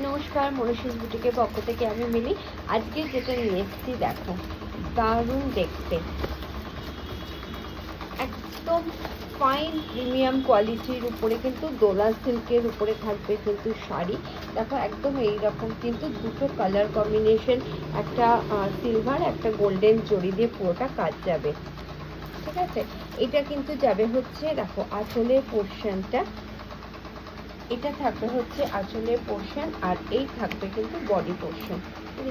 নমস্কার, মনীষীস বুটিকের পক্ষ থেকে আমি মিলি। আজকে যেটা নিয়ে এসেছি দেখো, দারুণ দেখতে, একদম ফাইন প্রিমিয়াম কোয়ালিটির উপরে কিন্তু দোলা সিল্কের উপরে থাকবে কিন্তু শাড়ি। দেখো একদম এইরকম কিন্তু দুটো কালার কম্বিনেশন, একটা সিলভার একটা গোল্ডেন জড়ি দিয়ে পুরোটা কাজ যাবে। ঠিক আছে, এটা কিন্তু যাবে হচ্ছে দেখো আঁচলের পোর্শনটা, এটা থাকবে হচ্ছে আঁচলের পোর্শন, আর এই থাকবে কিন্তু বডি পোর্শন।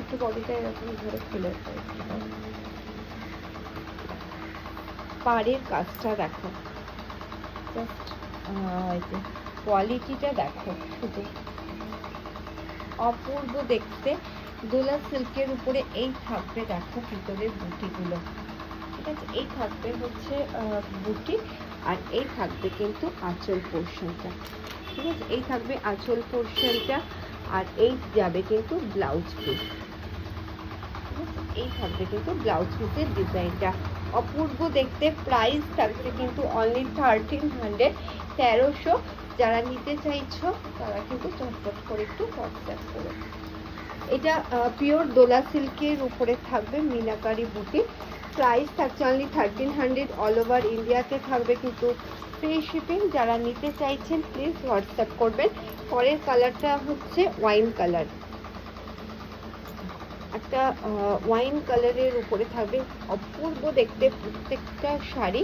একটু বডিটা এরকম ধরে খুলে পাড়ের কাজটা দেখো, জাস্ট কোয়ালিটিটা দেখো, শুধু অপূর্ব দেখতে। দোলা সিল্কের উপরে এই থাকবে দেখো ভিতরের বুটিগুলো। ঠিক আছে, এই থাকবে হচ্ছে বুটি, আর এই থাকবে কিন্তু আঁচল পোর্শনটা। ঠিক আছে, এই থাকবে আঁচল পোর্শনটা, আর এই যাবে কিন্তু ব্লাউজ পিস। এই থাকবে কিন্তু ব্লাউজ পিসের ডিজাইনটা, অপূর্ব দেখতে। প্রাইস থাকছে কিন্তু অনলি 1300, 1300। যারা নিতে চাইছো তারা কিন্তু চটপট করে একটু হোয়াটসঅ্যাপ করো। এটা পিওর দোলা সিল্কের উপরে থাকবে মিনাকারি বুটি। প্রাইস থাকছে অনলি 1300, অল ওভার ইন্ডিয়াতে থাকবে কিন্তু ফ্রি শিপিং। যারা নিতে চাইছেন প্লিজ হোয়াটসঅ্যাপ করবেন। পরের কালারটা হচ্ছে ওয়াইন কালার, একটা ওয়াইন কালারের উপরে থাকবে, অপূর্ব দেখতে প্রত্যেকটা শাড়ি।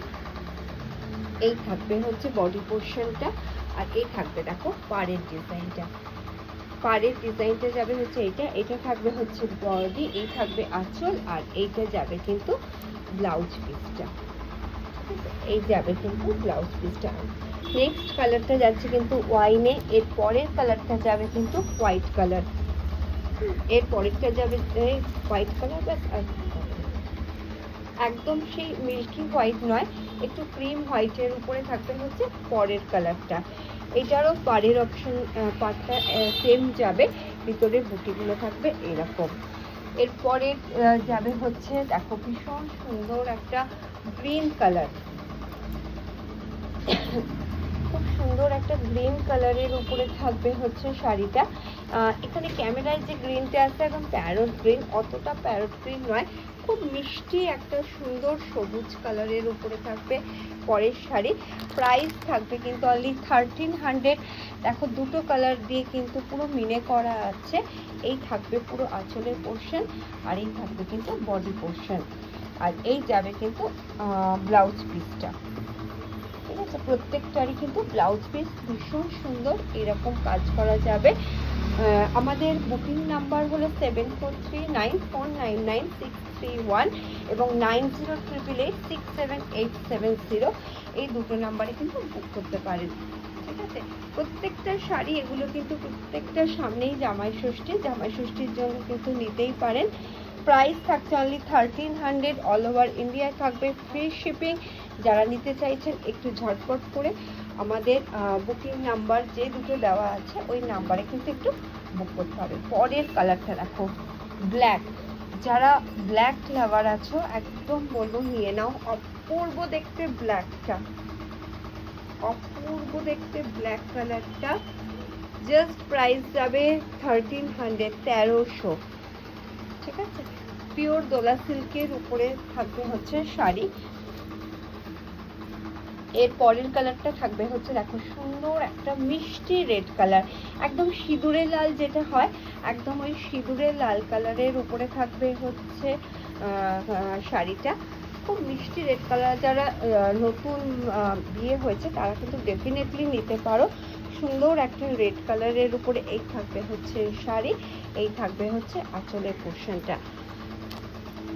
এই থাকবে হচ্ছে বডি পোর্শনটা, আর এই থাকবে দেখো পাড়ের ডিজাইনটা। পাড়ের ডিজাইনটা যাবে হচ্ছে এটা থাকবে হচ্ছে বডি, এই থাকবে আঁচল, আর এইটা যাবে কিন্তু ব্লাউজ পিসটা। এই যাবে কিন্তু ব্লাউজ পিসটা। নেক্সট কালারটা যাচ্ছে কিন্তু ওয়াইনে, এর পরের কালারটা যাবে কিন্তু হোয়াইট কালার। এর পরেরটা যাবে হোয়াইট কালার, বাস একদম সেই মিল্কি হোয়াইট নয়, একটু ক্রিম হোয়াইটের উপরে থাকবে হচ্ছে পরের কালারটা। এটারও পাড়ের অপশন, পাড়টা সেম যাবে, ভিতরে বুটিগুলো থাকবে এরকম। এরপরে যাবে হচ্ছে দেখো ভীষণ সুন্দর একটা গ্রিন কালার, খুব সুন্দর একটা গ্রিন কালারের উপরে থাকবে হচ্ছে শাড়িটা। এখানে ক্যামেরায় যে গ্রিনটা আছে একদম প্যারট গ্রিন, অতটা প্যারট গ্রিন নয়, খুব মিষ্টি একটা সুন্দর সবুজ কালারের উপরে থাকবে পরের শাড়ি। প্রাইস থাকবে কিন্তু অনলি 1300। দেখো দুটো কালার দিয়ে কিন্তু পুরো মিনে করা আছে। এই থাকবে পুরো আঁচলের পোর্শন, আর এই থাকবে কিন্তু বডি পোর্শন, আর এই যাবে কিন্তু ব্লাউজ পিসটা। ঠিক আছে, প্রত্যেকটারই কিন্তু ব্লাউজ পিস ভীষণ সুন্দর এরকম কাজ করা যাবে। আমাদের বুকিং নাম্বার হলো 7439499631 এবং 9088867870। এই দুটো নাম্বারে কিন্তু বুক করতে পারেন। ঠিক আছে, প্রত্যেকটা শাড়ি এগুলো কিন্তু প্রত্যেকটা সামনেই জামাই ষষ্ঠীর জন্য কিন্তু নিতেই পারেন। প্রাইস থাকছে অনলি 1300, অল ওভার ইন্ডিয়ায় থাকবে ফ্রি শিপিং। যারা নিতে চাইছেন একটু ঝটপট করে আমাদের বুকিং নাম্বার যে দুটো দেওয়া আছে ওই নাম্বারে কিন্তু একটু বুক করতে হবে। পরের কালারটা দেখো ব্ল্যাক, যারা ব্ল্যাক লাভার আছো একদম বলবো নিয়ে নাও, অপূর্ব দেখতে ব্ল্যাকটা, অপূর্ব দেখতে ব্ল্যাক কালারটা। জাস্ট প্রাইস যাবে 1300, 1300। ঠিক আছে, পিওর দোলা সিল্কের উপরে থাকবে হচ্ছে শাড়ি। এর পরের কালারটা থাকবে হচ্ছে দেখো সুন্দর একটা মিষ্টি রেড কালার, একদম সিঁদুরে লাল যেটা হয়, একদম ওই সিঁদুরে লাল কালারের উপরে থাকবে হচ্ছে শাড়িটা। খুব মিষ্টি রেড কালার, যারা নতুন বিয়ে হয়েছে তারা কিন্তু ডেফিনেটলি নিতে পারো। সুন্দর একটা রেড কালারের উপরে এই থাকবে হচ্ছে শাড়ি, এই থাকবে হচ্ছে আঁচলের পোর্শনটা।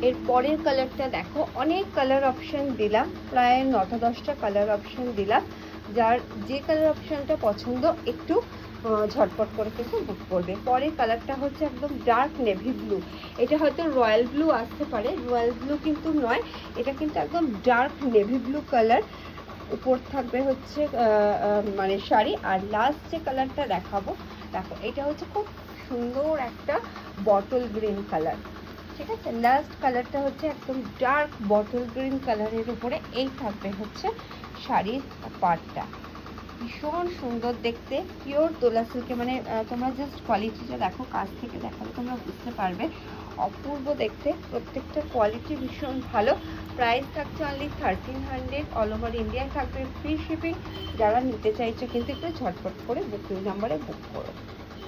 এর পরের কালারটা দেখো, অনেক কালার অপশন দিলাম, প্রায় 9-10টা কালার অপশন দিলাম। যার যে কালার অপশনটা পছন্দ একটু ঝটপট করে কিন্তু বুক করবে। পরের কালারটা হচ্ছে একদম ডার্ক নেভি ব্লু, এটা হয়তো রয়্যাল ব্লু আসতে পারে, রয়্যাল ব্লু কিন্তু নয়, এটা কিন্তু একদম ডার্ক নেভি ব্লু কালার। উপর থাকবে হচ্ছে মানে শাড়ি। আর লাস্ট যে কালারটা দেখাবো দেখো, এটা হচ্ছে খুব সুন্দর একটা বটল গ্রিন কালার। ঠিক আছে, লাস্ট কালারটা হচ্ছে একদম ডার্ক বটল গ্রিন কালারের উপরে এই থাকবে হচ্ছে শাড়ির পাড়টা। ভীষণ সুন্দর দেখতে, পিওর দোলা সিল্কে, মানে তোমরা জাস্ট কোয়ালিটিটা দেখো, কাছ থেকে দেখালে তোমরা বুঝতে পারবে, অপূর্ব দেখতে। প্রত্যেকটা কোয়ালিটি ভীষণ ভালো। প্রাইস থাকছে অনলি 1300, অল ওভার ইন্ডিয়ায় থাকবে ফ্রি শিপিং। যারা নিতে চাইছো কিন্তু একটু ঝটপট করে বুকিং নাম্বারে বুক করো।